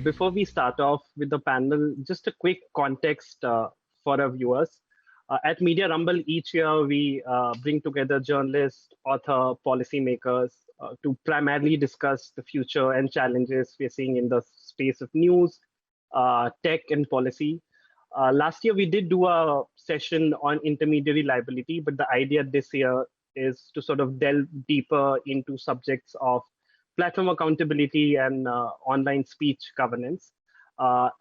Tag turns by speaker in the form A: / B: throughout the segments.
A: before we start off with the panel, just a quick context for our viewers. At Media Rumble, each year we bring together journalists, author, policymakers to primarily discuss the future and challenges we're seeing in the space of news, tech, and policy. Last year, we did do a session on intermediary liability, but the idea this year is to sort of delve deeper into subjects of platform accountability and online speech governance.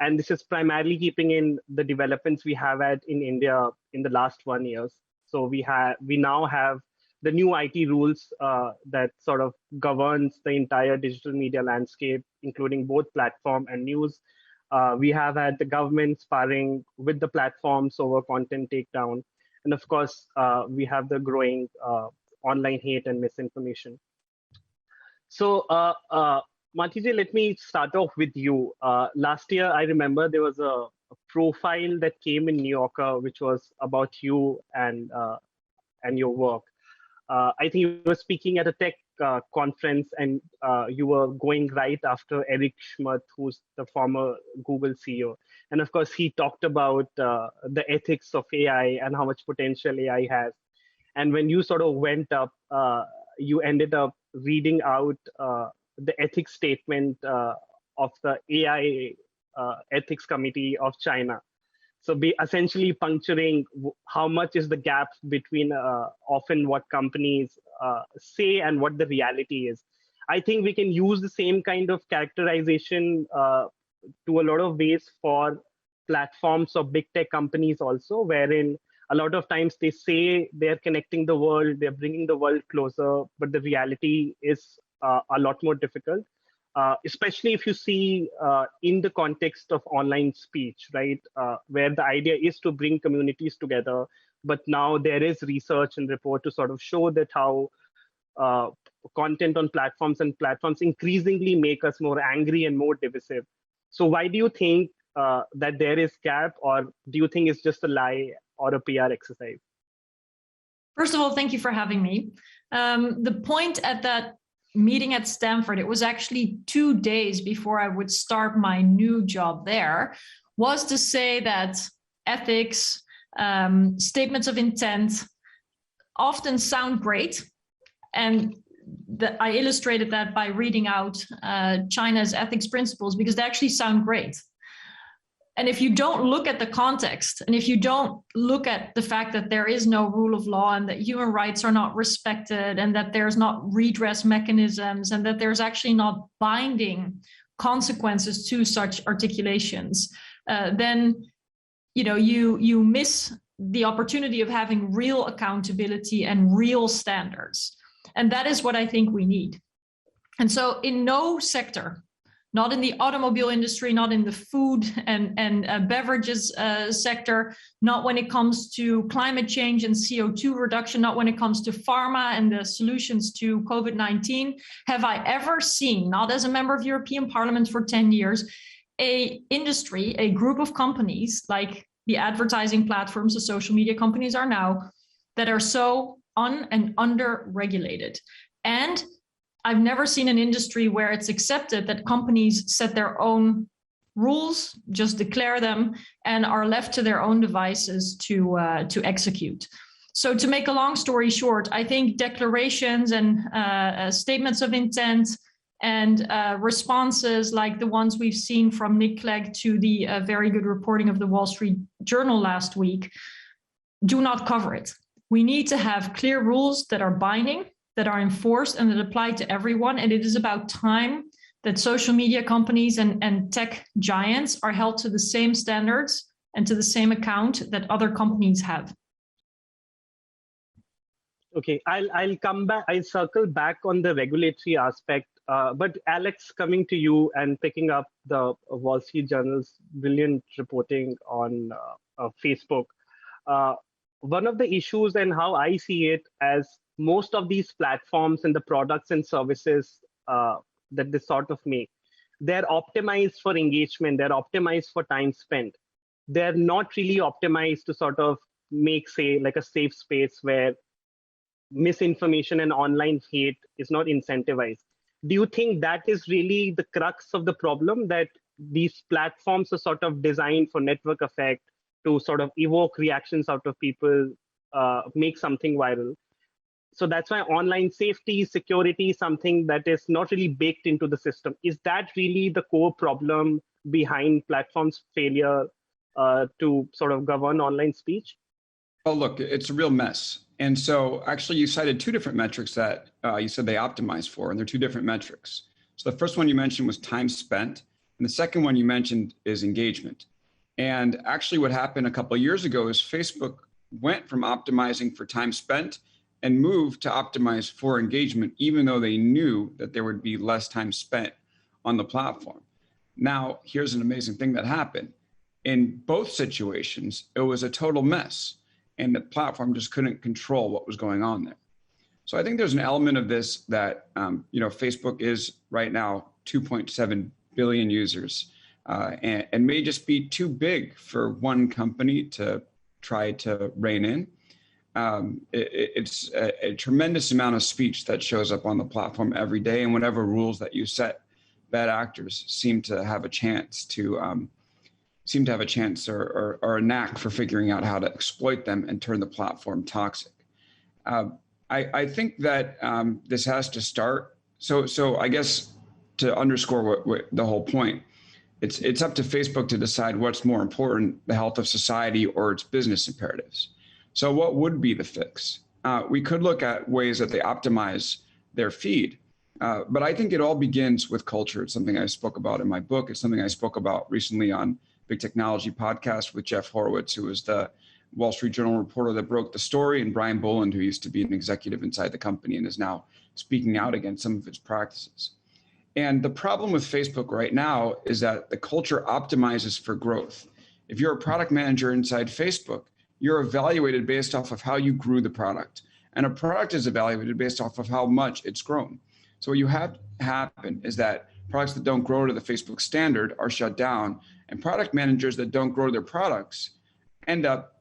A: And this is primarily keeping in the developments we have had in India in the last 1 year. So we now have the new IT rules that sort of governs the entire digital media landscape, including both platform and news. We have had the government sparring with the platforms over content takedown. And of course, we have the growing online hate and misinformation. So Matija, let me start off with you. Last year, I remember there was a profile that came in New Yorker, which was about you and your work. I think you were speaking at a tech conference, and you were going right after Eric Schmidt, who's the former Google CEO. And of course, he talked about the ethics of AI and how much potential AI has. And when you sort of went up, you ended up reading out the ethics statement of the AI Ethics Committee of China. So be essentially puncturing how much is the gap between often what companies say and what the reality is. I think we can use the same kind of characterization to a lot of ways for platforms of big tech companies also, wherein a lot of times they say they're connecting the world, they're bringing the world closer, but the reality is a lot more difficult. Especially if you see in the context of online speech, right, where the idea is to bring communities together, but now there is research and report to sort of show that how content on platforms and platforms increasingly make us more angry and more divisive. So why do you think that there is gap, or do you think it's just a lie or a PR exercise?
B: First of all, thank you for having me. The point at that meeting at Stanford, it was actually 2 days before I would start my new job there, was to say that ethics, statements of intent often sound great. And I illustrated that by reading out China's ethics principles, because they actually sound great. And if you don't look at the context, and if you don't look at the fact that there is no rule of law and that human rights are not respected and that there's not redress mechanisms and that there's actually not binding consequences to such articulations, then you miss the opportunity of having real accountability and real standards. And that is what I think we need. And so in no sector, not in the automobile industry, not in the food and beverages sector, not when it comes to climate change and CO2 reduction, not when it comes to pharma and the solutions to COVID-19, have I ever seen, not as a member of European Parliament for 10 years, a industry, a group of companies like the advertising platforms, the social media companies are now, that are so and under-regulated. And I've never seen an industry where it's accepted that companies set their own rules, just declare them, and are left to their own devices to execute. So to make a long story short, I think declarations and statements of intent and responses like the ones we've seen from Nick Clegg to the very good reporting of the Wall Street Journal last week do not cover it. We need to have clear rules that are binding, that are enforced and that apply to everyone. And it is about time that social media companies and tech giants are held to the same standards and to the same account that other companies have.
A: Okay, I'll come back. I'll circle back on the regulatory aspect. But Alex, coming to you and picking up the Wall Street Journal's brilliant reporting on Facebook. One of the issues and how I see it as most of these platforms and the products and services that they sort of make, they're optimized for engagement, they're optimized for time spent. They're not really optimized to sort of make, say, like a safe space where misinformation and online hate is not incentivized. Do you think that is really the crux of the problem, that these platforms are sort of designed for network effect to sort of evoke reactions out of people, make something viral. So that's why online safety, security, something that is not really baked into the system. Is that really the core problem behind platforms' failure to sort of govern online speech?
C: Oh, look, it's a real mess. And so actually you cited two different metrics that you said they optimize for, and they're two different metrics. So the first one you mentioned was time spent, and the second one you mentioned is engagement. And actually what happened a couple of years ago is Facebook went from optimizing for time spent and moved to optimize for engagement, even though they knew that there would be less time spent on the platform. Now, here's an amazing thing that happened. In both situations, it was a total mess, and the platform just couldn't control what was going on there. So I think there's an element of this that, Facebook is right now 2.7 billion users, and may just be too big for one company to try to rein in. It's a tremendous amount of speech that shows up on the platform every day, and whatever rules that you set, bad actors seem to have a chance or a knack for figuring out how to exploit them and turn the platform toxic. I think that this has to start. So I guess to underscore what the whole point, it's up to Facebook to decide what's more important, the health of society or its business imperatives. So what would be the fix? We could look at ways that they optimize their feed, but I think it all begins with culture. It's something I spoke about in my book. It's something I spoke about recently on Big Technology podcast with Jeff Horowitz, who was the Wall Street Journal reporter that broke the story, and Brian Boland, who used to be an executive inside the company and is now speaking out against some of its practices. And the problem with Facebook right now is that the culture optimizes for growth. If you're a product manager inside Facebook, you're evaluated based off of how you grew the product. And a product is evaluated based off of how much it's grown. So what you have to happen is that products that don't grow to the Facebook standard are shut down, and product managers that don't grow their products end up,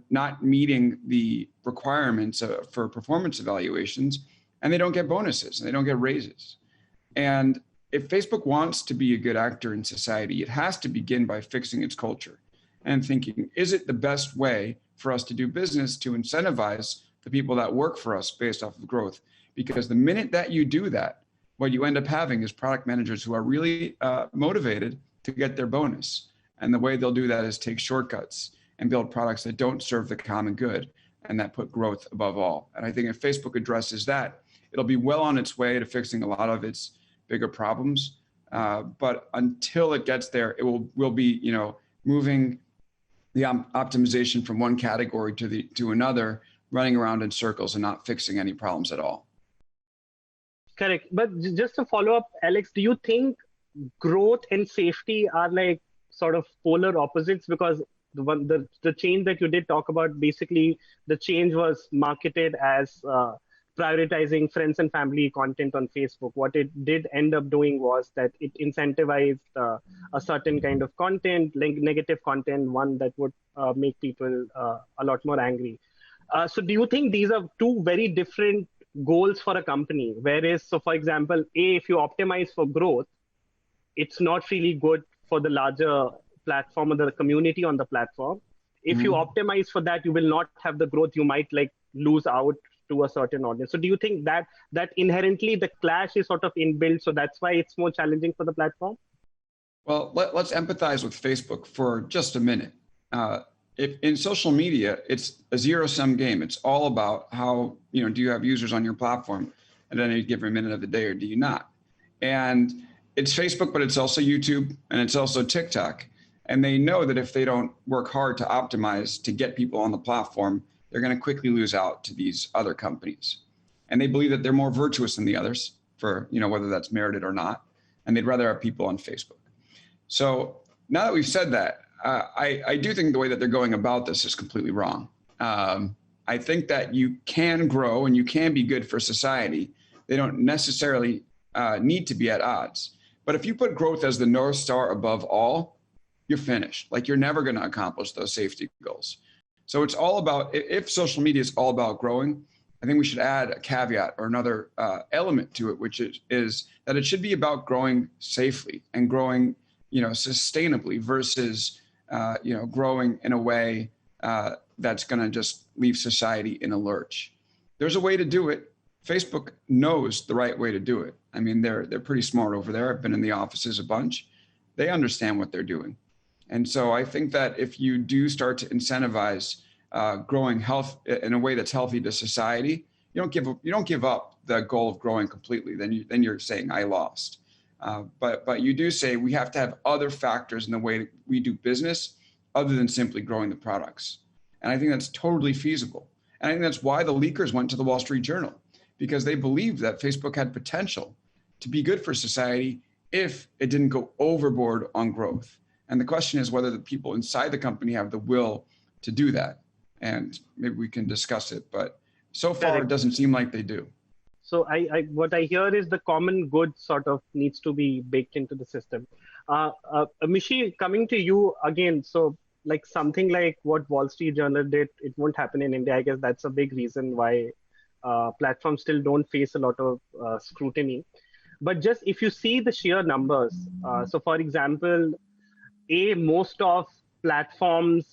C: not meeting the requirements for performance evaluations, and they don't get bonuses and they don't get raises. And if Facebook wants to be a good actor in society, it has to begin by fixing its culture and thinking, is it the best way for us to do business to incentivize the people that work for us based off of growth? Because the minute that you do that, what you end up having is product managers who are really motivated to get their bonus. And the way they'll do that is take shortcuts and build products that don't serve the common good and that put growth above all. And I think if Facebook addresses that, it'll be well on its way to fixing a lot of its bigger problems. But until it gets there, it will be, moving the optimization from one category to another, running around in circles and not fixing any problems at all.
A: Correct. But just to follow up, Alex, do you think growth and safety are like sort of polar opposites? Because the change that you did talk about, basically the change was marketed as prioritizing friends and family content on Facebook. What it did end up doing was that it incentivized a certain kind of content, like negative content, one that would make people a lot more angry. So do you think these are two very different goals for a company? Whereas, so for example, if you optimize for growth, it's not really good for the larger platform or the community on the platform. If you optimize for that, you will not have the growth. You might like lose out to a certain audience. So do you think that inherently the clash is sort of inbuilt, so that's why it's more challenging for the platform?
C: Well, let's empathize with Facebook for just a minute. If in social media, it's a zero-sum game. It's all about how, do you have users on your platform at any given minute of the day, or do you not? And it's Facebook, but it's also YouTube, and it's also TikTok. And they know that if they don't work hard to optimize to get people on the platform, they're going to quickly lose out to these other companies. And they believe that they're more virtuous than the others for, whether that's merited or not. And they'd rather have people on Facebook. So now that we've said that, I do think the way that they're going about this is completely wrong. I think that you can grow and you can be good for society. They don't necessarily need to be at odds. But if you put growth as the North Star above all, you're finished. Like, you're never going to accomplish those safety goals. So it's all about, if social media is all about growing, I think we should add a caveat or another element to it, which is that it should be about growing safely and growing, sustainably versus, growing in a way that's going to just leave society in a lurch. There's a way to do it. Facebook knows the right way to do it. I mean, they're pretty smart over there. I've been in the offices a bunch. They understand what they're doing. And so I think that if you do start to incentivize growing health in a way that's healthy to society, you don't give up the goal of growing completely. Then you're saying I lost. But you do say we have to have other factors in the way that we do business other than simply growing the products. And I think that's totally feasible. And I think that's why the leakers went to the Wall Street Journal, because they believed that Facebook had potential to be good for society if it didn't go overboard on growth. And the question is whether the people inside the company have the will to do that. And maybe we can discuss it, but so far it doesn't seem like they do.
A: So what I hear is the common good sort of needs to be baked into the system. Mishi, coming to you again, so like something like what Wall Street Journal did, it won't happen in India. I guess that's a big reason why platforms still don't face a lot of scrutiny. But just if you see the sheer numbers, so for example, most of platforms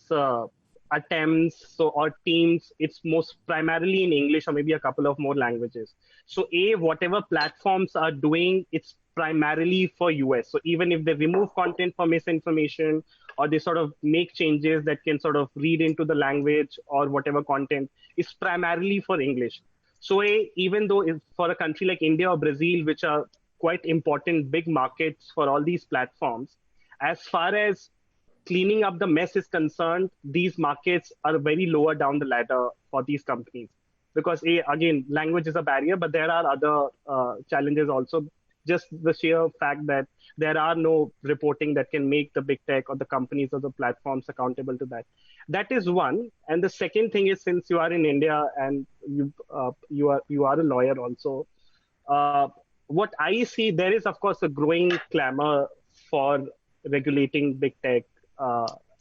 A: attempts or teams, it's most primarily in English or maybe a couple of more languages. So whatever platforms are doing, it's primarily for US. So even if they remove content for misinformation or they sort of make changes that can sort of read into the language or whatever content, it's primarily for English. So even though for a country like India or Brazil, which are quite important big markets for all these platforms, as far as cleaning up the mess is concerned, these markets are very lower down the ladder for these companies. Because again, language is a barrier, but there are other challenges also. Just the sheer fact that there are no reporting that can make the big tech or the companies or the platforms accountable to that. That is one. And the second thing is, since you are in India and you are a lawyer also, what I see, there is of course a growing clamor for regulating big tech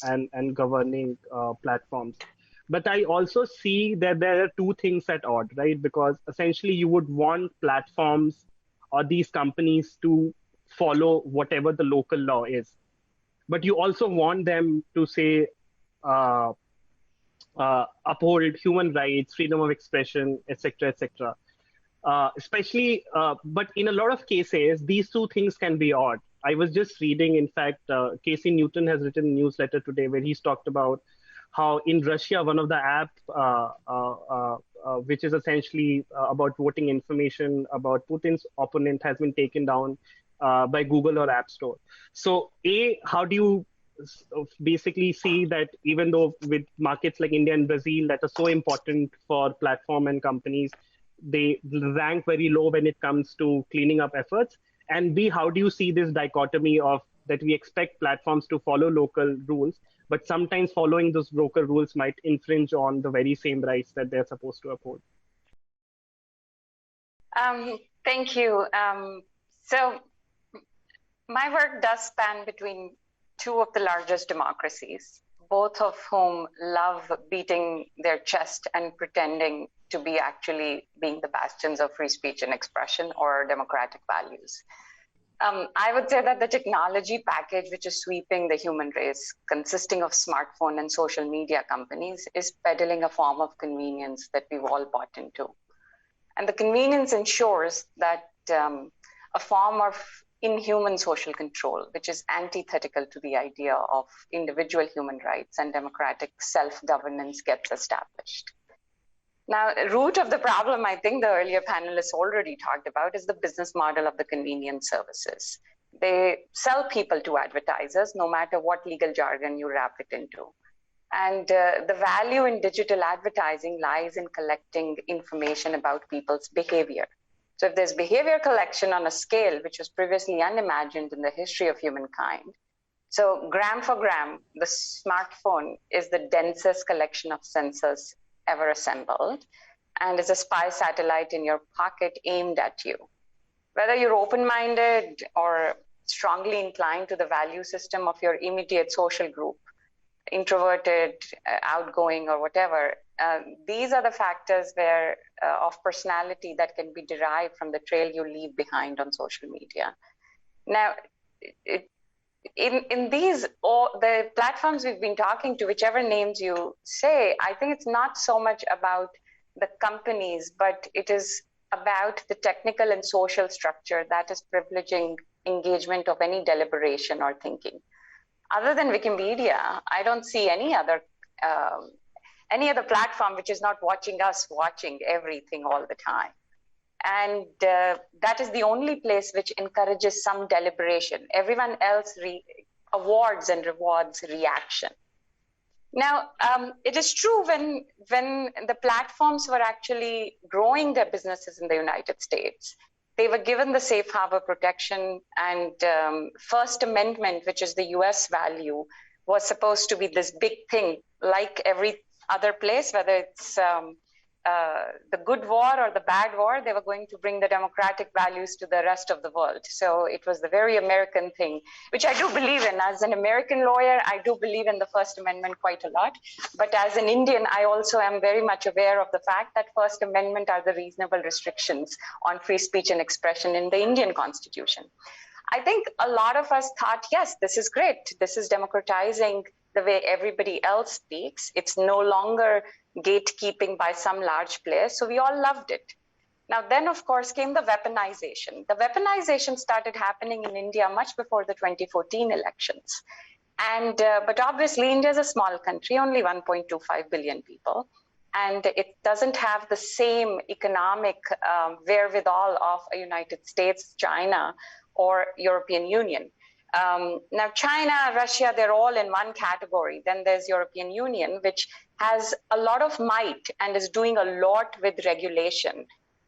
A: and governing platforms. But I also see that there are two things at odds, right? Because essentially you would want platforms or these companies to follow whatever the local law is. But you also want them to say, uphold human rights, freedom of expression, etc., etc. Especially, but in a lot of cases, these two things can be odd. I was just reading, in fact, Casey Newton has written a newsletter today where he's talked about how in Russia, one of the apps, which is essentially about voting information about Putin's opponent, has been taken down by Google or App Store. So how do you basically see that even though with markets like India and Brazil that are so important for platform and companies, they rank very low when it comes to cleaning up efforts? And B, how do you see this dichotomy of that we expect platforms to follow local rules, but sometimes following those local rules might infringe on the very same rights that they're supposed to uphold?
D: Thank you. So my work does span between two of the largest democracies, both of whom love beating their chest and pretending to be actually being the bastions of free speech and expression or democratic values. I would say that the technology package which is sweeping the human race, consisting of smartphone and social media companies, is peddling a form of convenience that we've all bought into. And the convenience ensures that a form of inhuman social control, which is antithetical to the idea of individual human rights and democratic self-governance, gets established. Now, the root of the problem, I think the earlier panelists already talked about, is the business model of the convenience services. They sell people to advertisers, no matter what legal jargon you wrap it into. And the value in digital advertising lies in collecting information about people's behavior. So if there's behavior collection on a scale which was previously unimagined in the history of humankind, so gram for gram, the smartphone is the densest collection of sensors ever assembled and is a spy satellite in your pocket aimed at you. Whether you're open-minded or strongly inclined to the value system of your immediate social group, introverted, outgoing, or whatever, these are the factors where of personality that can be derived from the trail you leave behind on social media. Now, in these, the platforms we've been talking to, whichever names you say, I think it's not so much about the companies, but it is about the technical and social structure that is privileging engagement of any deliberation or thinking. Other than Wikimedia, I don't see any other platform which is not watching us watching everything all the time. And that is the only place which encourages some deliberation. Everyone else awards and rewards reaction. Now, it is true when the platforms were actually growing their businesses in the United States, they were given the safe harbor protection, and First Amendment, which is the US value, was supposed to be this big thing, like every other place, whether it's the good war or the bad war, they were going to bring the democratic values to the rest of the world. So it was the very American thing, which I do believe in. As an American lawyer, I do believe in the First Amendment quite a lot. But as an Indian, I also am very much aware of the fact that First Amendment are the reasonable restrictions on free speech and expression in the Indian Constitution. I think a lot of us thought, yes, this is great. This is democratizing the way everybody else speaks. It's no longer gatekeeping by some large player. So we all loved it. Now, then, of course, came the weaponization. The weaponization started happening in India much before the 2014 elections. And but obviously, India is a small country, only 1.25 billion people. And it doesn't have the same economic wherewithal of a United States, China, or European Union. Now, China, Russia, they're all in one category. Then there's European Union, which has a lot of might and is doing a lot with regulation.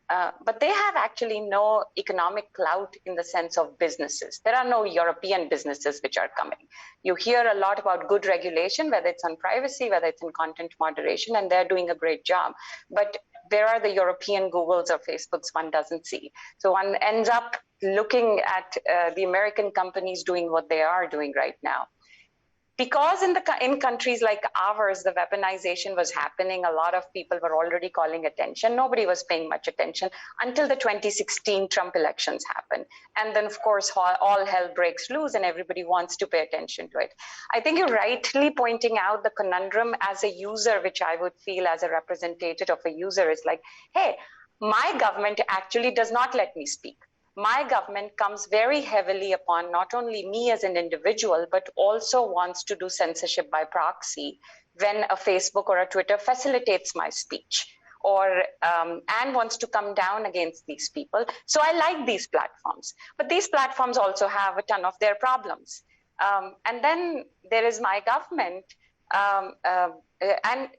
D: But they have actually no economic clout in the sense of businesses. There are no European businesses which are coming. You hear a lot about good regulation, whether it's on privacy, whether it's in content moderation, and they're doing a great job. But there are the European Googles or Facebooks one doesn't see. So one ends up looking at the American companies doing what they are doing right now. Because in countries like ours, the weaponization was happening, a lot of people were already calling attention. Nobody was paying much attention until the 2016 Trump elections happened. And then, of course, all hell breaks loose and everybody wants to pay attention to it. I think you're rightly pointing out the conundrum as a user, which I would feel as a representative of a user is like, hey, my government actually does not let me speak. My government comes very heavily upon not only me as an individual, but also wants to do censorship by proxy when a Facebook or a Twitter facilitates my speech, or and wants to come down against these people. So I like these platforms, but these platforms also have a ton of their problems. And then there is my government, and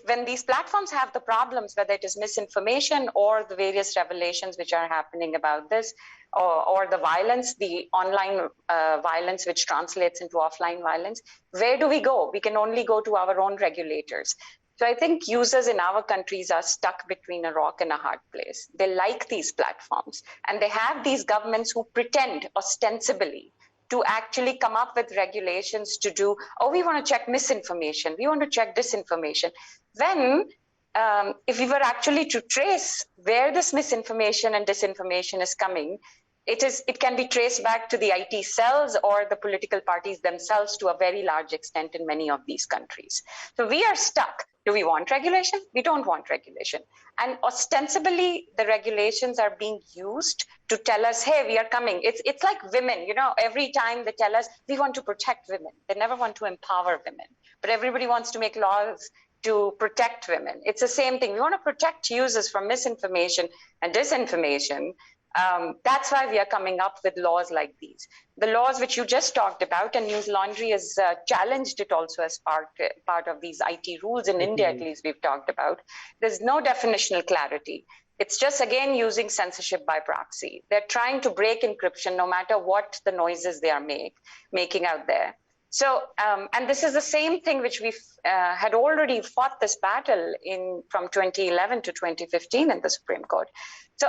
D: when these platforms have the problems, whether it is misinformation or the various revelations which are happening about this, or the violence, the online violence which translates into offline violence, where do we go? We can only go to our own regulators. So I think users in our countries are stuck between a rock and a hard place. They like these platforms, and they have these governments who pretend ostensibly to actually come up with regulations to do, oh, we want to check misinformation, we want to check disinformation. When, if we were actually to trace where this misinformation and disinformation is coming, it can be traced back to the IT cells or the political parties themselves to a very large extent in many of these countries. So we are stuck. Do we want regulation? We don't want regulation. And ostensibly, the regulations are being used to tell us, hey, we are coming. It's like women, you know, every time they tell us, we want to protect women. They never want to empower women. But everybody wants to make laws to protect women. It's the same thing. We want to protect users from misinformation and disinformation. That's why we are coming up with laws like these. The laws which you just talked about, and News Laundry has challenged it also as part of these IT rules in India, at least we've talked about. There's no definitional clarity. It's just, again, using censorship by proxy. They're trying to break encryption no matter what the noises they are making out there. So, and this is the same thing which we had already fought this battle from 2011 to 2015 in the Supreme Court. So,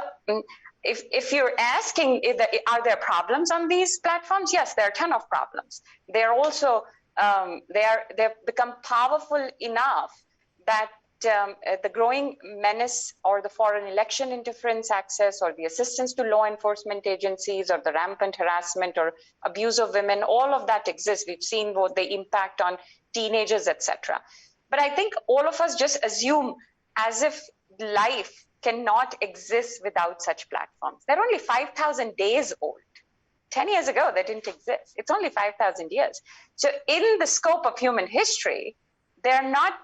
D: if you're asking, are there problems on these platforms? Yes, there are a ton of problems. They're also, they've become powerful enough that the growing menace or the foreign election interference access or the assistance to law enforcement agencies or the rampant harassment or abuse of women, all of that exists. We've seen what the impact on teenagers, etc. But I think all of us just assume as if life cannot exist without such platforms. They're only 5,000 days old. 10 years ago, they didn't exist. It's only 5,000 years. So in the scope of human history, they're not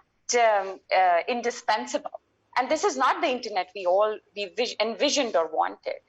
D: indispensable. And this is not the internet we envisioned or wanted.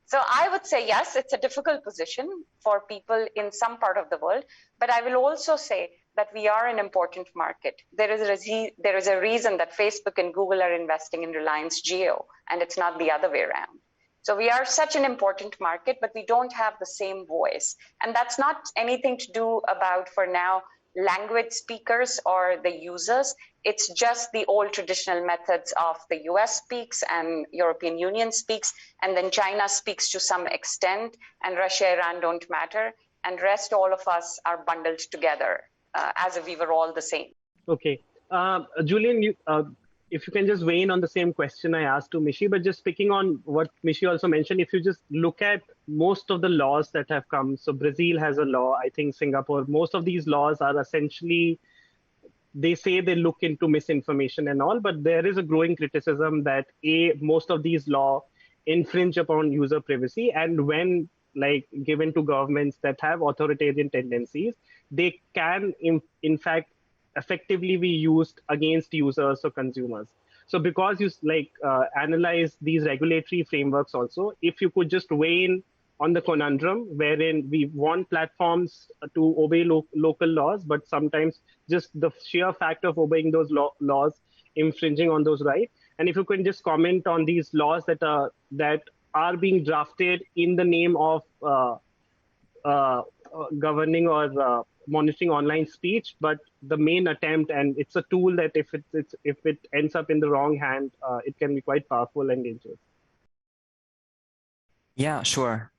D: So I would say, yes, it's a difficult position for people in some part of the world, but I will also say that we are an important market. There is a reason that Facebook and Google are investing in Reliance Jio, and it's not the other way around. So we are such an important market, but we don't have the same voice. And that's not anything to do about, for now, language speakers or the users. It's just the old traditional methods of the US speaks and European Union speaks, and then China speaks to some extent, and Russia, Iran don't matter, and rest all of us are bundled together as if we were all the same.
A: Okay. Julian, if you can just weigh in on the same question I asked to Mishi, but just picking on what Mishi also mentioned, if you just look at most of the laws that have come, so Brazil has a law, I think Singapore, most of these laws are essentially, they say they look into misinformation and all, but there is a growing criticism that most of these laws infringe upon user privacy, and when given to governments that have authoritarian tendencies, they can in fact effectively be used against users or consumers. So because you analyze these regulatory frameworks also, if you could just weigh in on the conundrum wherein we want platforms to obey local laws, but sometimes just the sheer fact of obeying those laws infringing on those rights. And if you can just comment on these laws that are being drafted in the name of governing or monitoring online speech, but the main attempt, and it's a tool that if it ends up in the wrong hand, it can be quite powerful and dangerous.
E: Yeah, sure.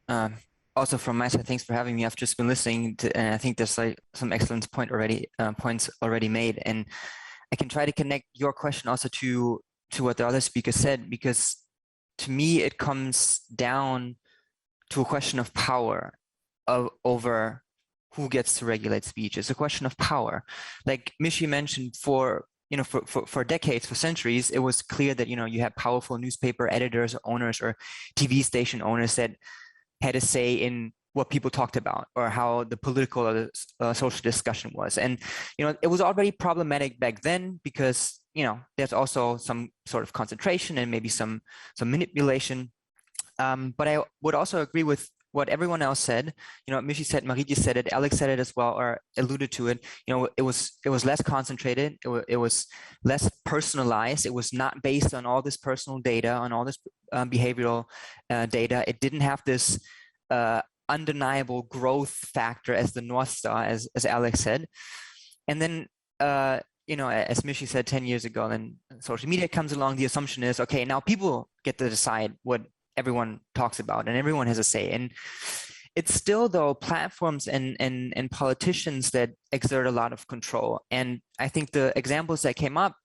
E: Also from my side, thanks for having me. I've just been listening to, and I think there's some excellent points already made, and I can try to connect your question also to what the other speaker said, because to me it comes down to a question of power over who gets to regulate speech. It's a question of power. Like Mishi mentioned, for decades, for centuries, it was clear that you had powerful newspaper editors, owners, or TV station owners that had a say in what people talked about or how the political or the social discussion was. And it was already problematic back then because there's also some sort of concentration and maybe some manipulation. But I would also agree with what everyone else said. Mishi said, Mariti said it, Alex said it as well, or alluded to it. It was less concentrated. It was less personalized. It was not based on all this personal data, on all this behavioral data. It didn't have this undeniable growth factor as the North Star, as Alex said. And then, as Mishi said 10 years ago, then social media comes along. The assumption is, okay, now people get to decide what everyone talks about and everyone has a say. And it's still, though, platforms and politicians that exert a lot of control. And I think the examples that came up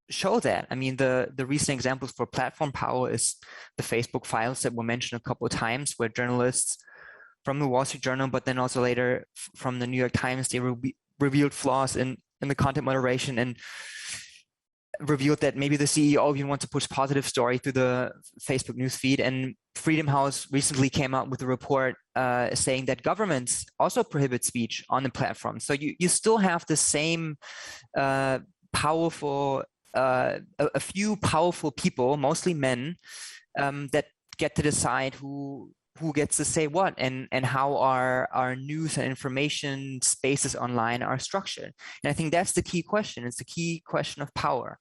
E: show that. I mean, the recent examples for platform power is the Facebook files that were mentioned a couple of times, where journalists from the Wall Street Journal, but then also later from the New York Times, they revealed flaws in the content moderation and revealed that maybe the CEO even wants to push positive story through the Facebook newsfeed. And Freedom House recently came out with a report saying that governments also prohibit speech on the platform. So you still have the same powerful, a few powerful people, mostly men, that get to decide who gets to say what and how our news and information spaces online are structured. And I think that's the key question. It's the key question of power.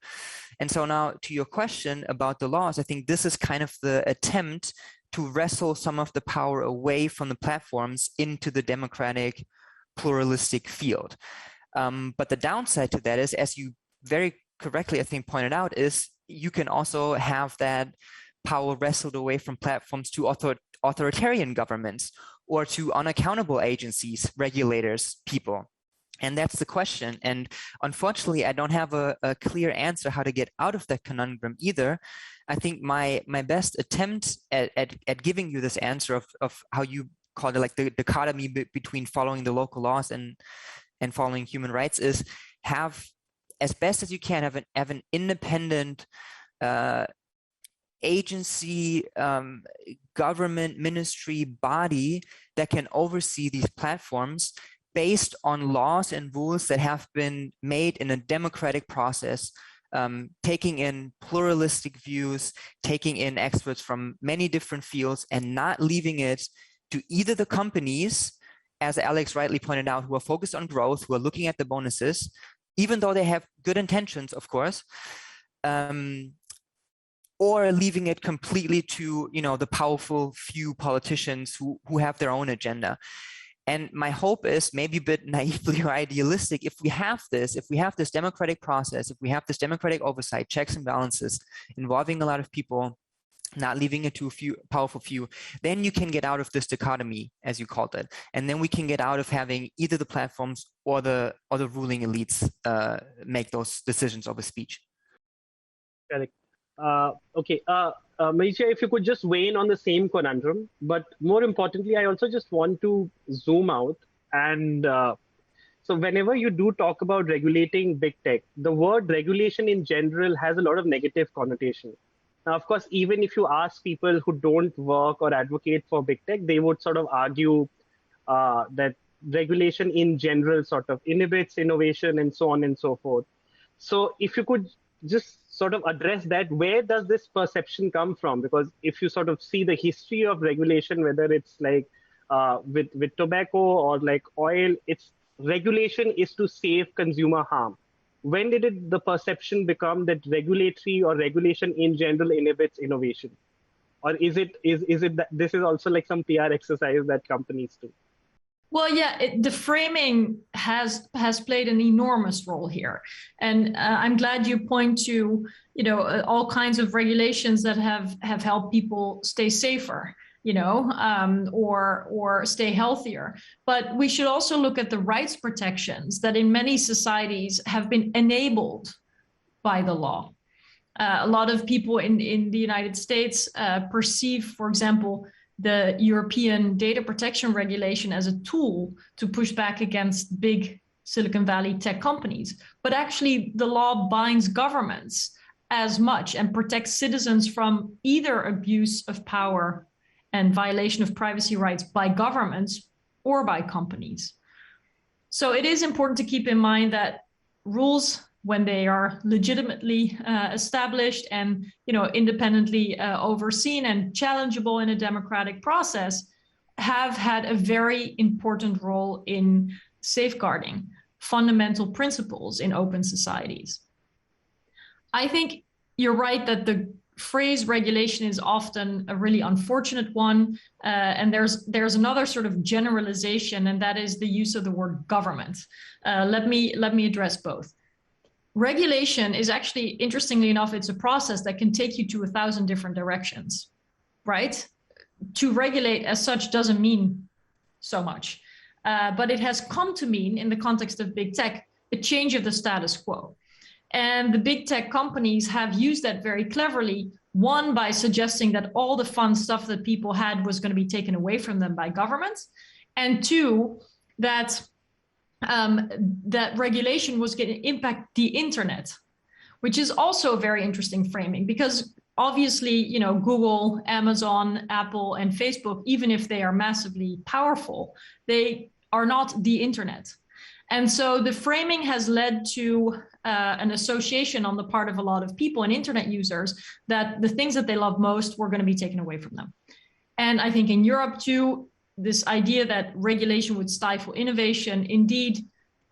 E: And so now to your question about the laws, I think this is kind of the attempt to wrestle some of the power away from the platforms into the democratic, pluralistic field. But the downside to that is, as you very correctly, I think, pointed out, is you can also have that power wrestled away from platforms to authoritarian governments or to unaccountable agencies, regulators, people. And that's the question. And unfortunately, I don't have a clear answer how to get out of that conundrum either. I think my best attempt at giving you this answer of how you call it, like the dichotomy between following the local laws and following human rights, is have, as best as you can, have an independent agency, government, ministry, body that can oversee these platforms based on laws and rules that have been made in a democratic process, taking in pluralistic views, taking in experts from many different fields, and not leaving it to either the companies, as Alex rightly pointed out, who are focused on growth, who are looking at the bonuses, even though they have good intentions, of course, or leaving it completely to, you know, the powerful few politicians who have their own agenda. And my hope is, maybe a bit naively or idealistic, if we have this democratic process, if we have this democratic oversight, checks and balances involving a lot of people, not leaving it to a few powerful few, then you can get out of this dichotomy, as you called it. And then we can get out of having either the platforms or the ruling elites make those decisions over speech.
A: Correct. Okay. Mishi, if you could just weigh in on the same conundrum, but more importantly, I also just want to zoom out. And so whenever you do talk about regulating big tech, the word regulation in general has a lot of negative connotation. Now, of course, even if you ask people who don't work or advocate for big tech, they would sort of argue that regulation in general sort of inhibits innovation and so on and so forth. So if you could just sort of address that, where does this perception come from? Because if you sort of see the history of regulation, whether it's like with tobacco or like oil, it's regulation is to save consumer harm. When did the perception become that regulatory or regulation in general inhibits innovation? Or is it that this is also like some PR exercise that companies do?
B: Well, yeah, the framing has played an enormous role here, and I'm glad you point to, you know, all kinds of regulations that have helped people stay safer, you know, or stay healthier. But we should also look at the rights protections that in many societies have been enabled by the law. A lot of people in the United States perceive, for example, the European data protection regulation as a tool to push back against big Silicon Valley tech companies. But actually, the law binds governments as much and protects citizens from either abuse of power and violation of privacy rights by governments or by companies. So it is important to keep in mind that rules, when they are legitimately established and, you know, independently overseen and challengeable in a democratic process, have had a very important role in safeguarding fundamental principles in open societies. I think you're right that the phrase regulation is often a really unfortunate one, and there's another sort of generalization, and that is the use of the word government. Let me address both. Regulation is actually, interestingly enough, it's a process that can take you to 1,000 different directions, right? To regulate as such doesn't mean so much, but it has come to mean, in the context of big tech, a change of the status quo. And the big tech companies have used that very cleverly, one, by suggesting that all the fun stuff that people had was going to be taken away from them by governments, and two, that that regulation was going to impact the internet, which is also a very interesting framing, because obviously, you know, Google, Amazon, Apple, and Facebook, even if they are massively powerful, they are not the internet. And so the framing has led to an association on the part of a lot of people and internet users that the things that they love most were going to be taken away from them. And I think in Europe too, this idea that regulation would stifle innovation indeed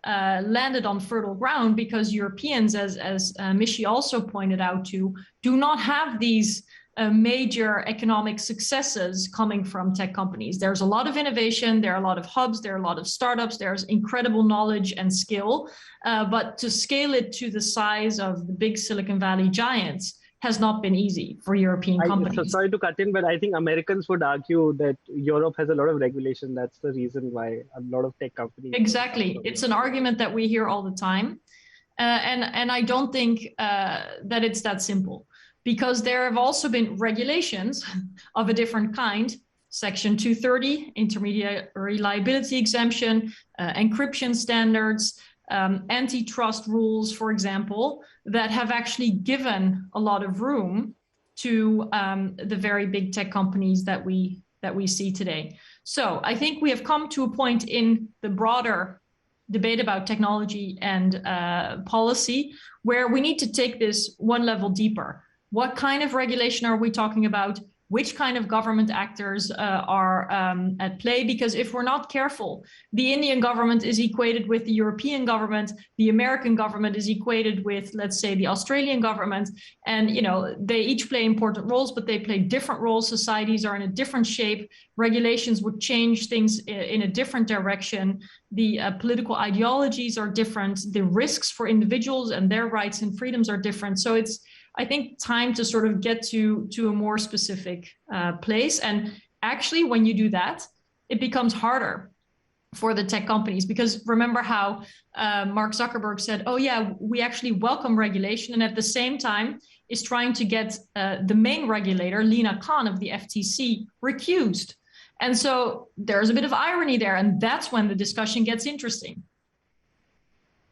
B: landed on fertile ground, because Europeans, as Mishi also pointed out too, do not have these major economic successes coming from tech companies. There's a lot of innovation, there are a lot of hubs, there are a lot of startups, there's incredible knowledge and skill, but to scale it to the size of the big Silicon Valley giants, has not been easy for European companies.
A: So sorry to cut in, but I think Americans would argue that Europe has a lot of regulation. That's the reason why a lot of tech companies.
B: Exactly. It's an argument that we hear all the time. And I don't think that it's that simple, because there have also been regulations of a different kind. Section 230, intermediary liability exemption, encryption standards, antitrust rules, for example, that have actually given a lot of room to the very big tech companies that we see today. So I think we have come to a point in the broader debate about technology and policy where we need to take this one level deeper. What kind of regulation are we talking about? Which kind of government actors are at play? Because if we're not careful, the Indian government is equated with the European government, the American government is equated with, let's say, the Australian government, and they each play important roles, but they play different roles. Societies are in a different shape. Regulations would change things in a different direction. The political ideologies are different. The risks for individuals and their rights and freedoms are different. So it's, I think, time to sort of get to a more specific place. And actually, when you do that, it becomes harder for the tech companies, because remember how Mark Zuckerberg said, oh yeah, we actually welcome regulation, and at the same time is trying to get the main regulator, Lina Khan of the FTC, recused. And so there's a bit of irony there, and that's when the discussion gets interesting.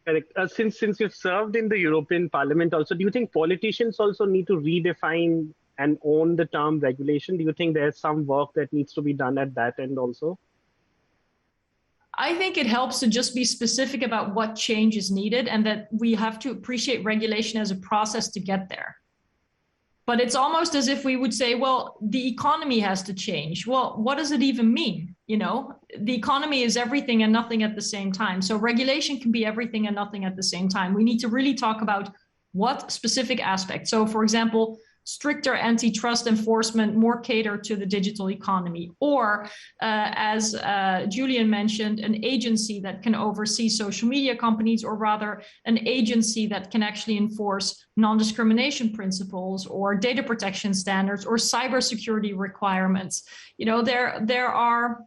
A: Correct. Since you've served in the European Parliament also, do you think politicians also need to redefine and own the term regulation? Do you think there's some work that needs to be done at that end also?
B: I think it helps to just be specific about what change is needed, and that we have to appreciate regulation as a process to get there. But it's almost as if we would say, well, the economy has to change. Well, what does it even mean? The economy is everything and nothing at the same time. So regulation can be everything and nothing at the same time. We need to really talk about what specific aspects. So for example, stricter antitrust enforcement, more catered to the digital economy, or as Julian mentioned, an agency that can oversee social media companies, or rather an agency that can actually enforce non-discrimination principles or data protection standards or cybersecurity requirements. There are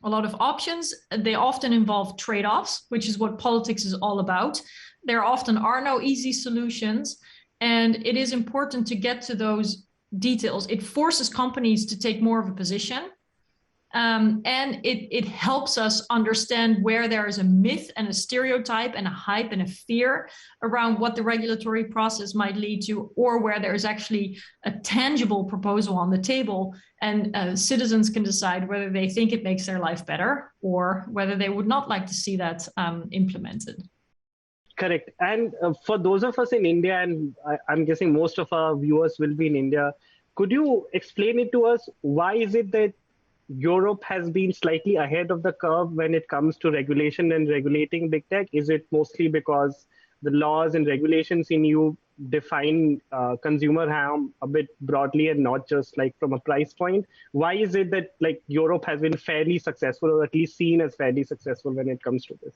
B: a lot of options. They often involve trade-offs, which is what politics is all about. There often are no easy solutions. And it is important to get to those details. It forces companies to take more of a position. And it helps us understand where there is a myth and a stereotype and a hype and a fear around what the regulatory process might lead to, or where there is actually a tangible proposal on the table, and citizens can decide whether they think it makes their life better or whether they would not like to see that implemented.
A: Correct. And for those of us in India, and I'm guessing most of our viewers will be in India, could you explain it to us? Why is it that Europe has been slightly ahead of the curve when it comes to regulation and regulating big tech? Is it mostly because the laws and regulations in EU define consumer harm a bit broadly and not just like from a price point? Why is it that like Europe has been fairly successful, or at least seen as fairly successful when it comes to this?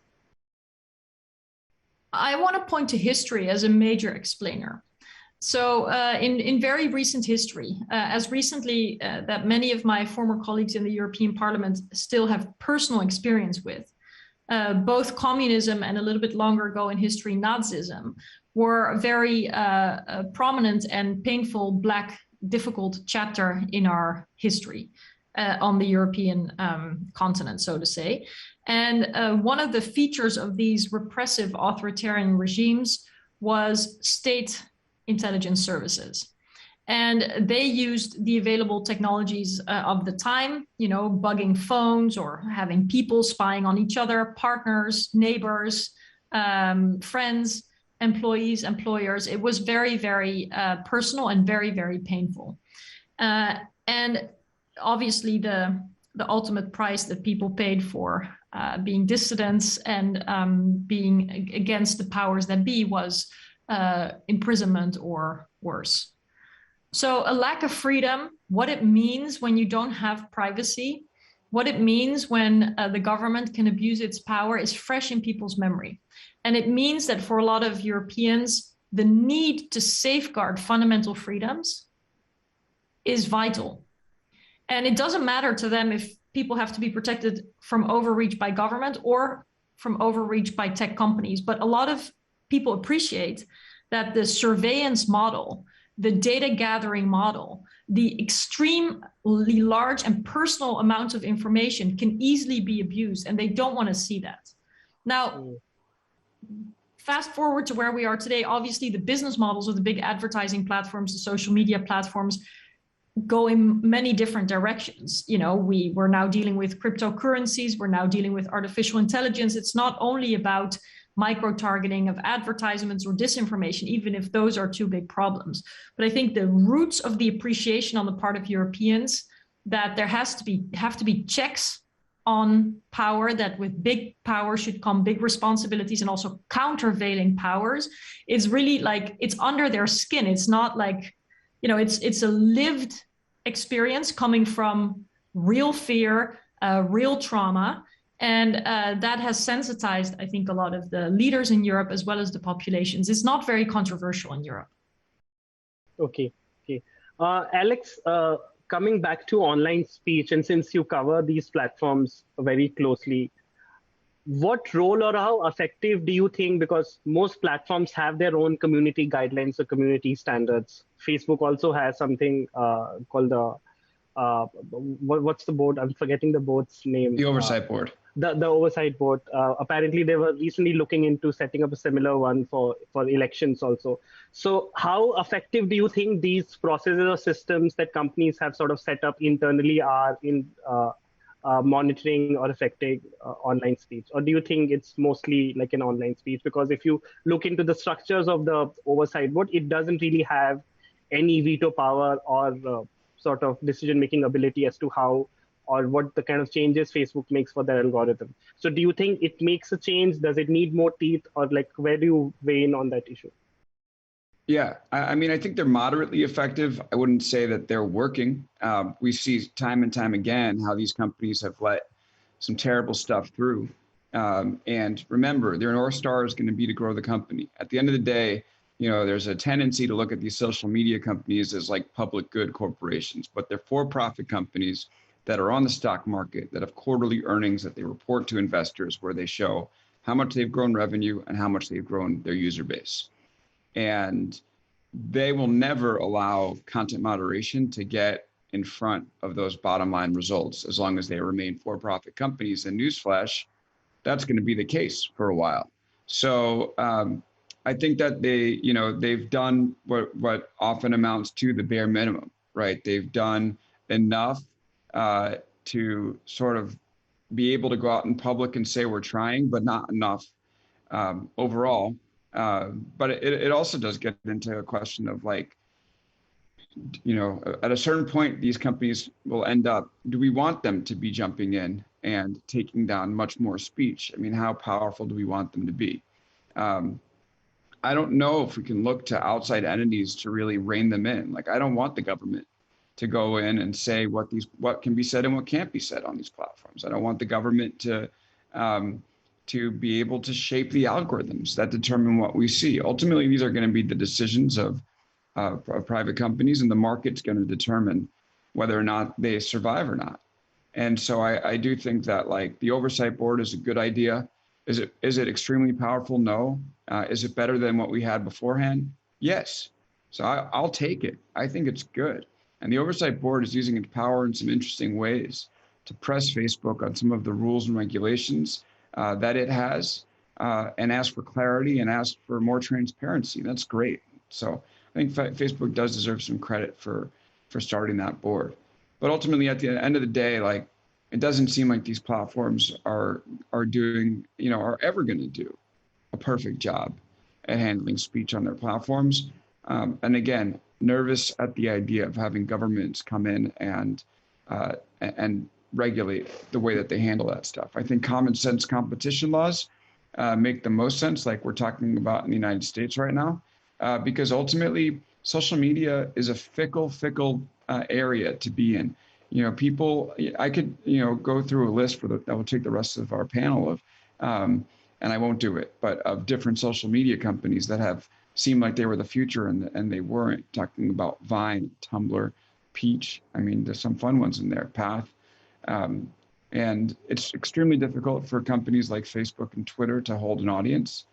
B: I want to point to history as a major explainer. So in very recent history, as recently that many of my former colleagues in the European Parliament still have personal experience with, both communism and a little bit longer ago in history, Nazism, were a very prominent and painful, black, difficult chapter in our history on the European continent, so to say. And one of the features of these repressive authoritarian regimes was state intelligence services. And they used the available technologies of the time, bugging phones or having people spying on each other, partners, neighbors, friends, employees, employers. It was very, very personal and very, very painful. And obviously the ultimate price that people paid for being dissidents and being against the powers that be was imprisonment or worse. So a lack of freedom, what it means when you don't have privacy, what it means when the government can abuse its power is fresh in people's memory. And it means that for a lot of Europeans, the need to safeguard fundamental freedoms is vital. And it doesn't matter to them if people have to be protected from overreach by government or from overreach by tech companies. But a lot of people appreciate that the surveillance model, the data gathering model, the extremely large and personal amounts of information can easily be abused, and they don't want to see that. Now, fast forward to where we are today, obviously the business models of the big advertising platforms, the social media platforms, go in many different directions. You know, we're now dealing with cryptocurrencies, we're now dealing with artificial intelligence. It's not only about micro-targeting of advertisements or disinformation, even if those are two big problems. But I think the roots of the appreciation on the part of Europeans that there have to be checks on power, that with big power should come big responsibilities and also countervailing powers, is really like, it's under their skin. It's not like, you know, it's a lived experience coming from real fear, real trauma. And that has sensitized, I think, a lot of the leaders in Europe as well as the populations. It's not very controversial in Europe.
A: Okay. Alex, coming back to online speech, and since you cover these platforms very closely, what role or how effective do you think, because most platforms have their own community guidelines or community standards. Facebook also has something called the, what's the board? I'm forgetting the board's name.
C: The Oversight Board.
A: The Oversight Board. Apparently, they were recently looking into setting up a similar one for elections also. So how effective do you think these processes or systems that companies have sort of set up internally are in monitoring or affecting online speech? Or do you think it's mostly like an online speech? Because if you look into the structures of the Oversight Board, it doesn't really have any veto power or sort of decision-making ability as to how or what the kind of changes Facebook makes for their algorithm. So do you think it makes a change? Does it need more teeth? Or like, where do you weigh in on that issue?
C: Yeah, I mean, I think they're moderately effective. I wouldn't say that they're working. We see time and time again how these companies have let some terrible stuff through. And remember, their North Star is going to be to grow the company. At the end of the day, you know, there's a tendency to look at these social media companies as like public good corporations, but they're for-profit companies that are on the stock market, that have quarterly earnings that they report to investors, where they show how much they've grown revenue and how much they've grown their user base. And they will never allow content moderation to get in front of those bottom line results as long as they remain for-profit companies. And newsflash, that's going to be the case for a while. So I think that they've done what often amounts to the bare minimum, right? They've done enough to sort of be able to go out in public and say we're trying, but not enough overall. But it also does get into a question of like, you know, at a certain point, these companies will end up, do we want them to be jumping in and taking down much more speech? I mean, how powerful do we want them to be? I don't know if we can look to outside entities to really rein them in. Like, I don't want the government to go in and say what can be said and what can't be said on these platforms. I don't want the government to be able to shape the algorithms that determine what we see. Ultimately, these are going to be the decisions of private companies, and the market's going to determine whether or not they survive or not. And so I do think that like the Oversight Board is a good idea. Is it extremely powerful? No. Is it better than what we had beforehand? Yes. So I'll take it. I think it's good. And the Oversight Board is using its power in some interesting ways to press Facebook on some of the rules and regulations that it has, and ask for clarity and ask for more transparency. That's great. So I think Facebook does deserve some credit for starting that board. But ultimately, at the end of the day, like, it doesn't seem like these platforms are doing, you know, are ever going to do a perfect job at handling speech on their platforms. And again, nervous at the idea of having governments come in and regulate the way that they handle that stuff. I think common sense competition laws make the most sense, like we're talking about in the United States right now, because ultimately social media is a fickle area to be in. You know, people, I could, you know, go through a list that will take the rest of our panel of, and I won't do it, but of different social media companies that have seemed like they were the future, and they weren't. Talking about Vine, Tumblr, Peach. I mean, there's some fun ones in there, Path. And it's extremely difficult for companies like Facebook and Twitter to hold an audience.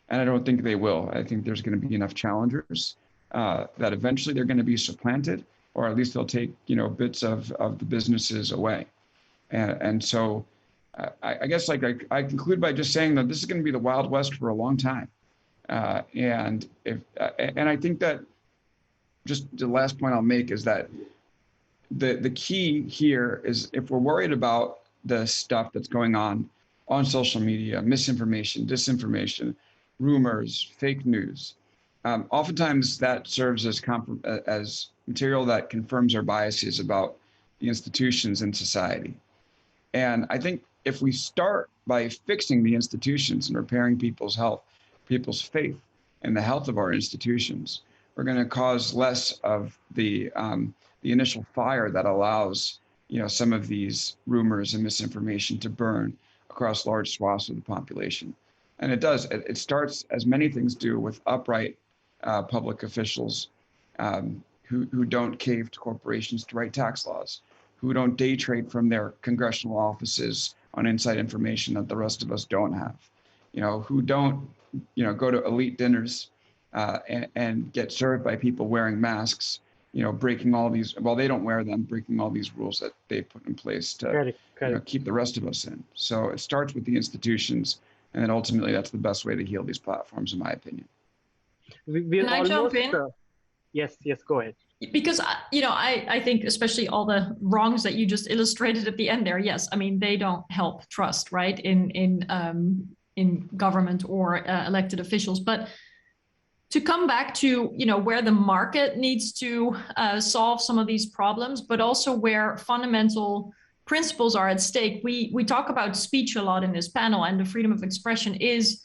C: And I don't think they will. I think there's going to be enough challengers that eventually they're going to be supplanted, or at least they'll take, bits of the businesses away. And so I guess I conclude by just saying that this is going to be the Wild West for a long time. And I think that just the last point I'll make is that the key here is, if we're worried about the stuff that's going on social media, misinformation, disinformation, rumors, fake news, oftentimes that serves as material that confirms our biases about the institutions in society. And I think if we start by fixing the institutions and repairing people's health, people's faith in the health of our institutions, we're going to cause less of the initial fire that allows, some of these rumors and misinformation to burn across large swaths of the population. And it does. It starts, as many things do, with upright public officials who don't cave to corporations to write tax laws, who don't day trade from their congressional offices on inside information that the rest of us don't have, who don't, go to elite dinners and get served by people wearing masks, breaking all these, well, they don't wear them, breaking all these rules that they put in place to keep the rest of us in. So it starts with the institutions, and then ultimately that's the best way to heal these platforms, in my opinion.
B: Can I jump in?
A: Yes, go ahead.
B: Because, I think especially all the wrongs that you just illustrated at the end there, yes, I mean, they don't help trust, right, in government or elected officials. But to come back to, where the market needs to solve some of these problems, but also where fundamental principles are at stake. We talk about speech a lot in this panel, and the freedom of expression is,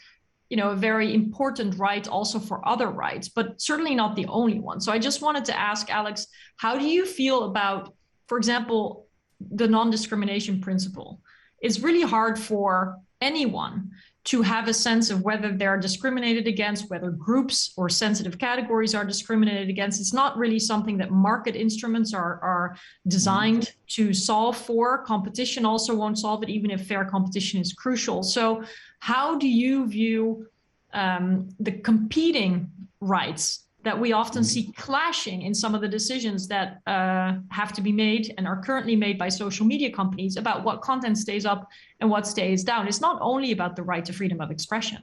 B: a very important right also for other rights, but certainly not the only one. So I just wanted to ask Alex, how do you feel about, for example, the non-discrimination principle? It's really hard for anyone to have a sense of whether they're discriminated against, whether groups or sensitive categories are discriminated against. It's not really something that market instruments are designed to solve for. Competition also won't solve it, even if fair competition is crucial. So how do you view the competing rights that we often see clashing in some of the decisions that have to be made and are currently made by social media companies about what content stays up and what stays down? It's not only about the right to freedom of expression.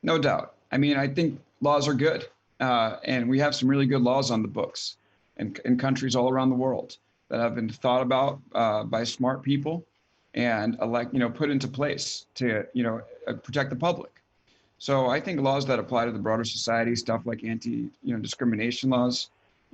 C: No doubt. I mean, I think laws are good. And we have some really good laws on the books in countries all around the world that have been thought about by smart people and put into place to, protect the public. So I think laws that apply to the broader society, stuff like discrimination laws,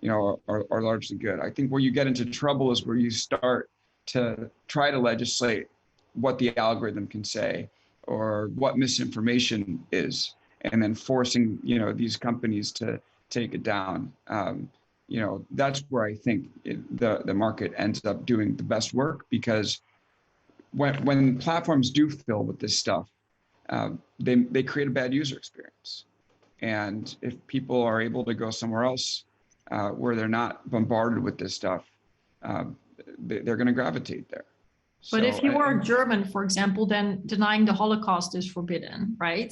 C: are largely good. I think where you get into trouble is where you start to try to legislate what the algorithm can say or what misinformation is, and then forcing, these companies to take it down. That's where I think the market ends up doing the best work, because when platforms do fill with this stuff, they create a bad user experience. And if people are able to go somewhere else where they're not bombarded with this stuff, they're going to gravitate there.
B: But so, if you are German, for example, then denying the Holocaust is forbidden, right?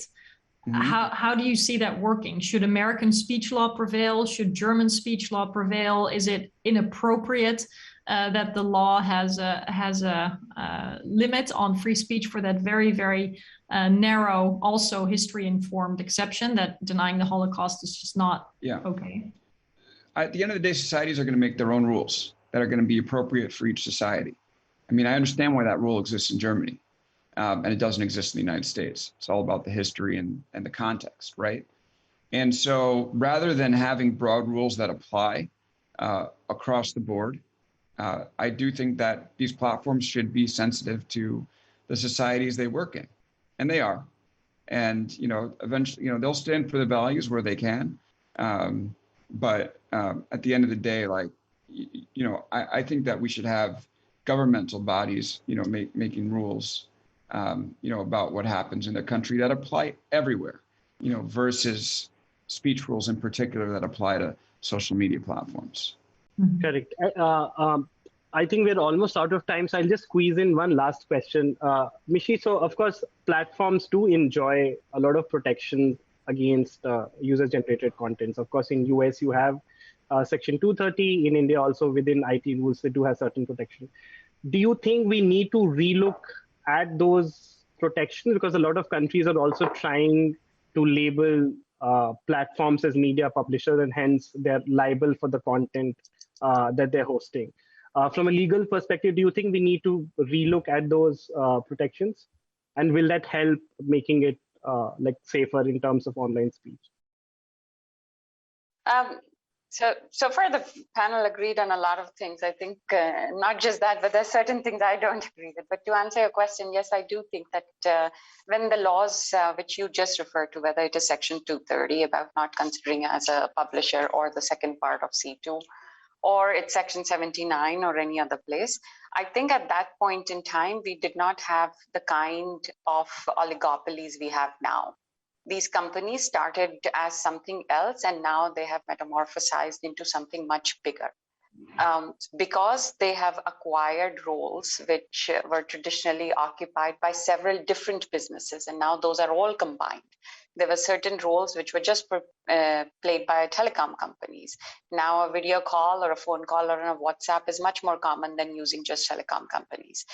B: Mm-hmm. How do you see that working? Should American speech law prevail? Should German speech law prevail? Is it inappropriate that the law has a limit on free speech for that very, very narrow, also history-informed exception that denying the Holocaust is just not okay?
C: At the end of the day, societies are going to make their own rules that are going to be appropriate for each society. I mean, I understand why that rule exists in Germany, and it doesn't exist in the United States. It's all about the history and the context, right? And so rather than having broad rules that apply across the board, I do think that these platforms should be sensitive to the societies they work in, and they are. And, eventually, they'll stand for the values where they can. But at the end of the day, I think that we should have governmental bodies, making rules, about what happens in the country that apply everywhere, versus speech rules in particular that apply to social media platforms.
A: Correct. I think we're almost out of time, so I'll just squeeze in one last question. Mishi, so of course, platforms do enjoy a lot of protection against user-generated contents. Of course, in US, you have Section 230. In India, also within IT rules, they do have certain protection. Do you think we need to relook at those protections? Because a lot of countries are also trying to label platforms as media publishers, and hence they're liable for the content that they're hosting. From a legal perspective, do you think we need to relook at those protections? And will that help making it like safer in terms of online speech?
D: So far the panel agreed on a lot of things. I think not just that, but there's certain things I don't agree with. But to answer your question, yes, I do think that when the laws which you just referred to, whether it is Section 230 about not considering as a publisher, or the second part of C2, or it's Section 79 or any other place, I think at that point in time, we did not have the kind of oligopolies we have now. These companies started as something else, and now they have metamorphosized into something much bigger. Because they have acquired roles which were traditionally occupied by several different businesses, and now those are all combined. There were certain roles which were just played by telecom companies. Now a video call or a phone call or a WhatsApp is much more common than using just telecom companies.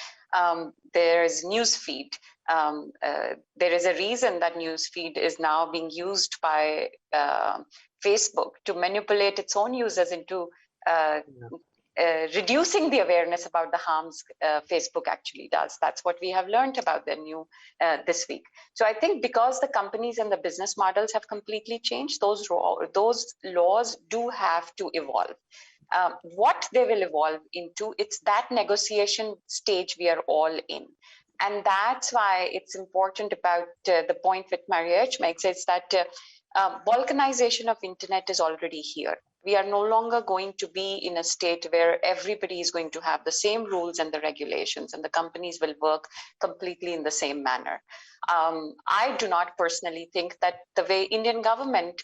D: There is newsfeed. There is a reason that newsfeed is now being used by Facebook to manipulate its own users into reducing the awareness about the harms Facebook actually does. That's what we have learned about the new this week. So I think because the companies and the business models have completely changed, those laws do have to evolve. What they will evolve into, it's that negotiation stage we are all in. And that's why it's important about the point that Mariette makes, is that Balkanization of internet is already here. We are no longer going to be in a state where everybody is going to have the same rules and the regulations, and the companies will work completely in the same manner. I do not personally think that the way Indian government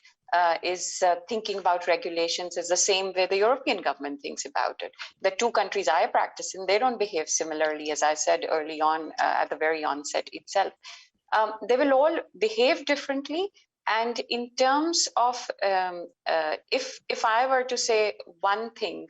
D: is thinking about regulations is the same way the European government thinks about it. The two countries I practice in, they don't behave similarly, as I said early on at the very onset itself. They will all behave differently. And in terms of, if I were to say one thing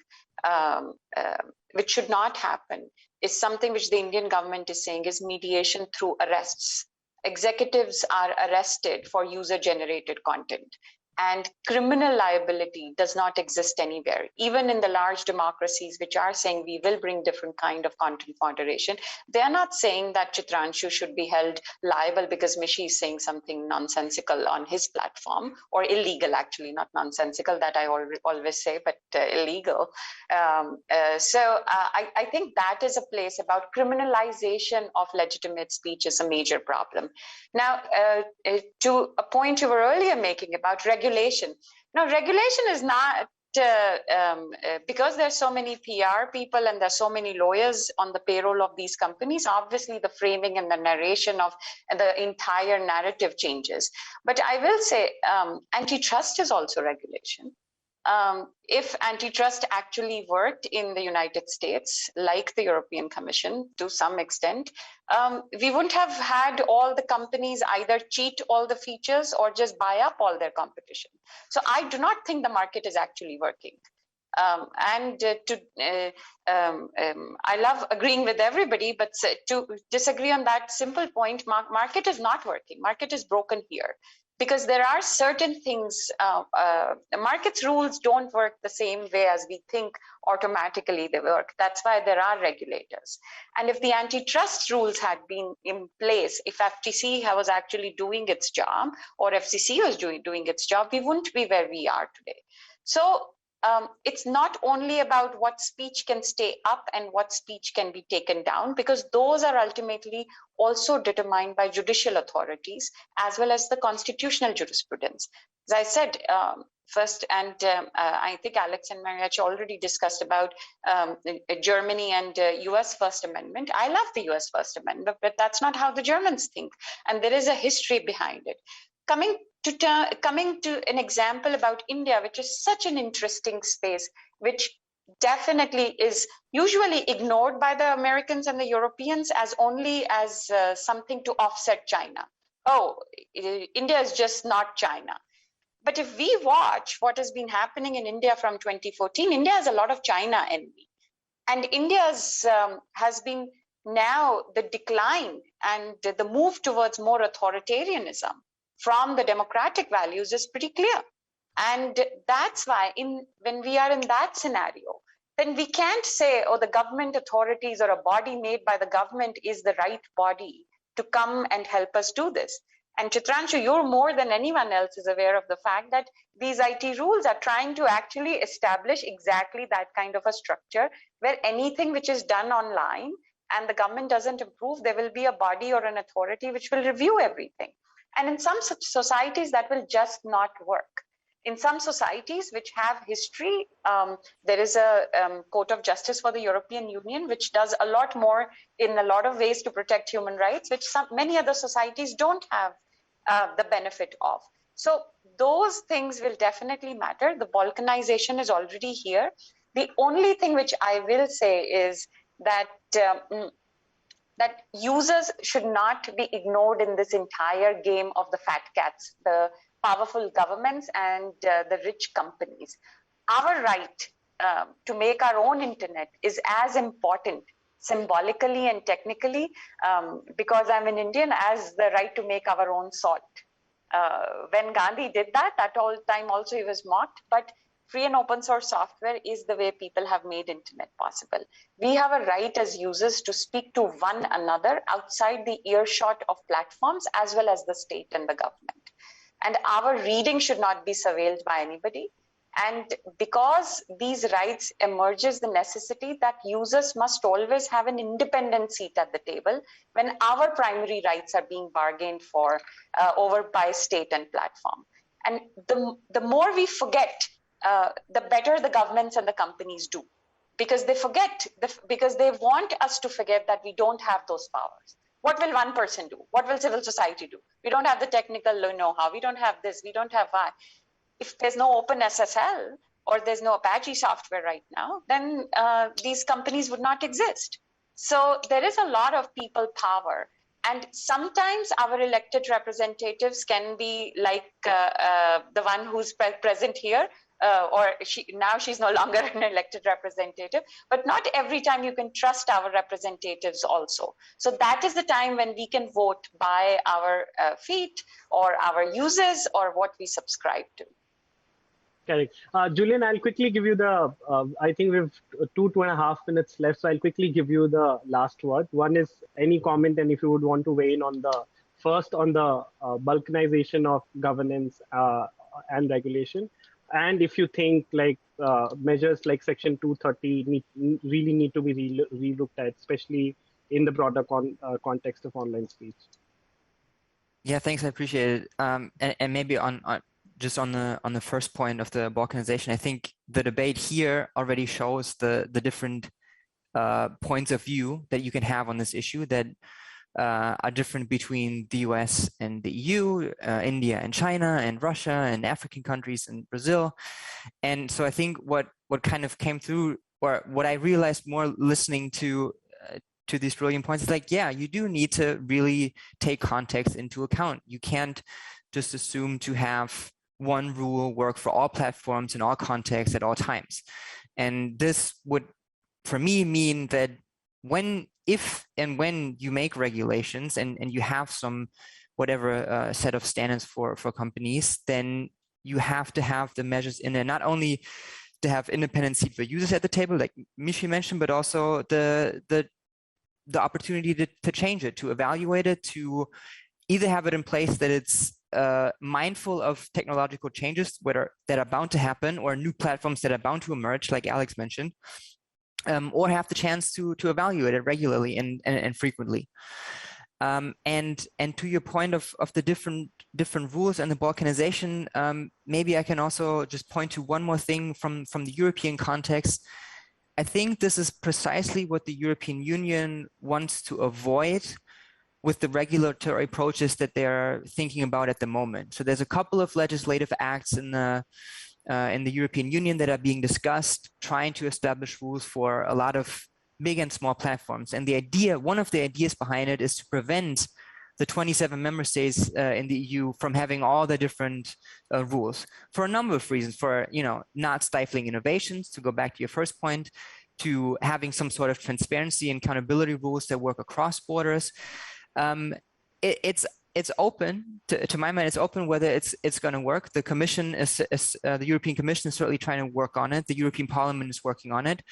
D: which should not happen, is something which the Indian government is saying, is mediation through arrests. Executives are arrested for user-generated content. And criminal liability does not exist anywhere. Even in the large democracies which are saying we will bring different kind of content moderation, they are not saying that Chitranshu should be held liable because Mishi is saying something nonsensical on his platform, or illegal, actually, not nonsensical, that I always say, but illegal. So I think that is a place about criminalization of legitimate speech is a major problem. Now, to a point you were earlier making about regulation. Now, regulation is not, because there's so many PR people and there's so many lawyers on the payroll of these companies, obviously the framing and the narration of the entire narrative changes. But I will say antitrust is also regulation. If antitrust actually worked in the United States, like the European Commission to some extent, we wouldn't have had all the companies either cheat all the features or just buy up all their competition. So I do not think the market is actually working. I love agreeing with everybody, but to disagree on that simple point, market is not working. Market is broken here. Because there are certain things, the market's rules don't work the same way as we think automatically they work. That's why there are regulators. And if the antitrust rules had been in place, if FTC was actually doing its job, or FCC was doing its job, we wouldn't be where we are today. So it's not only about what speech can stay up and what speech can be taken down, because those are ultimately also determined by judicial authorities as well as the constitutional jurisprudence. As I said first, and I think Alex and Mariette already discussed about Germany and US First Amendment. I love the US First Amendment, but that's not how the Germans think. And there is a history behind it. Coming coming to an example about India, which is such an interesting space, which definitely is usually ignored by the Americans and the Europeans as only as something to offset China. Oh, India is just not China. But if we watch what has been happening in India from 2014, India has a lot of China envy. And India's has been now the decline and the move towards more authoritarianism from the democratic values is pretty clear. And that's why when we are in that scenario, then we can't say, oh, the government authorities or a body made by the government is the right body to come and help us do this. And Chitranshu, you're more than anyone else is aware of the fact that these IT rules are trying to actually establish exactly that kind of a structure where anything which is done online and the government doesn't approve, there will be a body or an authority which will review everything. And in some societies, that will just not work. In some societies which have history, there is a Court of Justice for the European Union, which does a lot more in a lot of ways to protect human rights, which many other societies don't have the benefit of. So those things will definitely matter. The balkanization is already here. The only thing which I will say is that that users should not be ignored in this entire game of the fat cats, the powerful governments and the rich companies. Our right to make our own internet is as important symbolically and technically, because I'm an Indian, as the right to make our own salt. When Gandhi did that time also he was mocked, but free and open source software is the way people have made internet possible. We have a right as users to speak to one another outside the earshot of platforms as well as the state and the government. And our reading should not be surveilled by anybody. And because these rights emerges the necessity that users must always have an independent seat at the table when our primary rights are being bargained for over by state and platform. And the more we forget, the better the governments and the companies do, because they forget, because they want us to forget that we don't have those powers. What will one person do? What will civil society do? We don't have the technical know-how. We don't have this. We don't have that. If there's no open SSL or there's no Apache software right now, then these companies would not exist. So there is a lot of people power. And sometimes our elected representatives can be like the one who's present here, or now she's no longer an elected representative, but not every time you can trust our representatives also. So that is the time when we can vote by our feet or our uses or what we subscribe to.
A: Correct. Julian, I'll quickly give you the, I think we have 2.5 minutes left, so I'll quickly give you the last word. One is any comment, and if you would want to weigh in on the first on the balkanization of governance and regulation, and if you think like measures like Section 230 really need to be relooked at, especially in the broader context of online speech.
E: Yeah, thanks. I appreciate it. And maybe just on the first point of the balkanization, I think the debate here already shows the different points of view that you can have on this issue that are different between the US and the EU, India and China and Russia and African countries and Brazil. And so I think what kind of came through, or what I realized more listening to these brilliant points is like, yeah, you do need to really take context into account. You can't just assume to have one rule work for all platforms in all contexts at all times. And this would, for me, mean that if and when you make regulations and you have some whatever set of standards for companies, then you have to have the measures in there, not only to have independent seat for users at the table, like Mishi mentioned, but also the opportunity to change it, to evaluate it, to either have it in place that it's mindful of technological changes that are bound to happen, or new platforms that are bound to emerge, like Alex mentioned, or have the chance to evaluate it regularly and frequently. And to your point of the different rules and the balkanization, maybe I can also just point to one more thing from the European context. I think this is precisely what the European Union wants to avoid with the regulatory approaches that they're thinking about at the moment. So there's a couple of legislative acts in the European Union that are being discussed, trying to establish rules for a lot of big and small platforms. And the idea, one of the ideas behind it, is to prevent the 27 member states in the EU from having all the different rules for a number of reasons. For not stifling innovations, to go back to your first point, to having some sort of transparency and accountability rules that work across borders. It's open to my mind. It's open whether it's going to work. The Commission the European Commission is certainly trying to work on it. The European Parliament is working on it.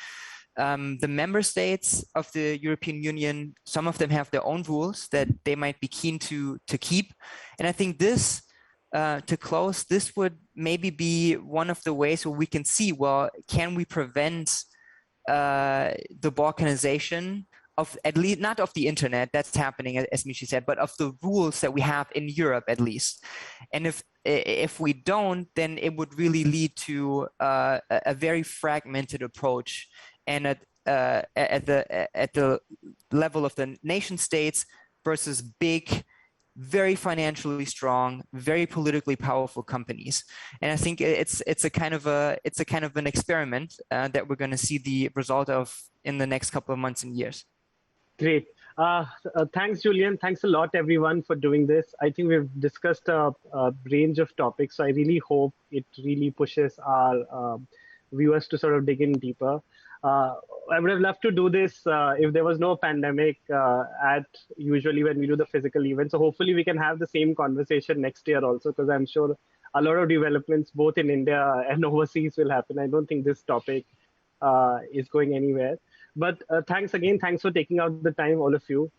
E: The member states of the European Union, some of them have their own rules that they might be keen to keep. And I think this, to close, this would maybe be one of the ways where we can see, well, can we prevent the Balkanization of, at least not of the internet, that's happening, as Mishi said, but of the rules that we have in Europe at least. And if we don't, then it would really lead to a very fragmented approach. And at the level of the nation states versus big, very financially strong, very politically powerful companies. And I think it's a kind of an experiment that we're going to see the result of in the next couple of months and years.
A: Great. Thanks, Julian. Thanks a lot, everyone, for doing this. I think we've discussed a range of topics. So I really hope it really pushes our viewers to sort of dig in deeper. I would have loved to do this if there was no pandemic usually when we do the physical event. So hopefully we can have the same conversation next year also, because I'm sure a lot of developments both in India and overseas will happen. I don't think this topic is going anywhere. But thanks again. Thanks for taking out the time, all of you.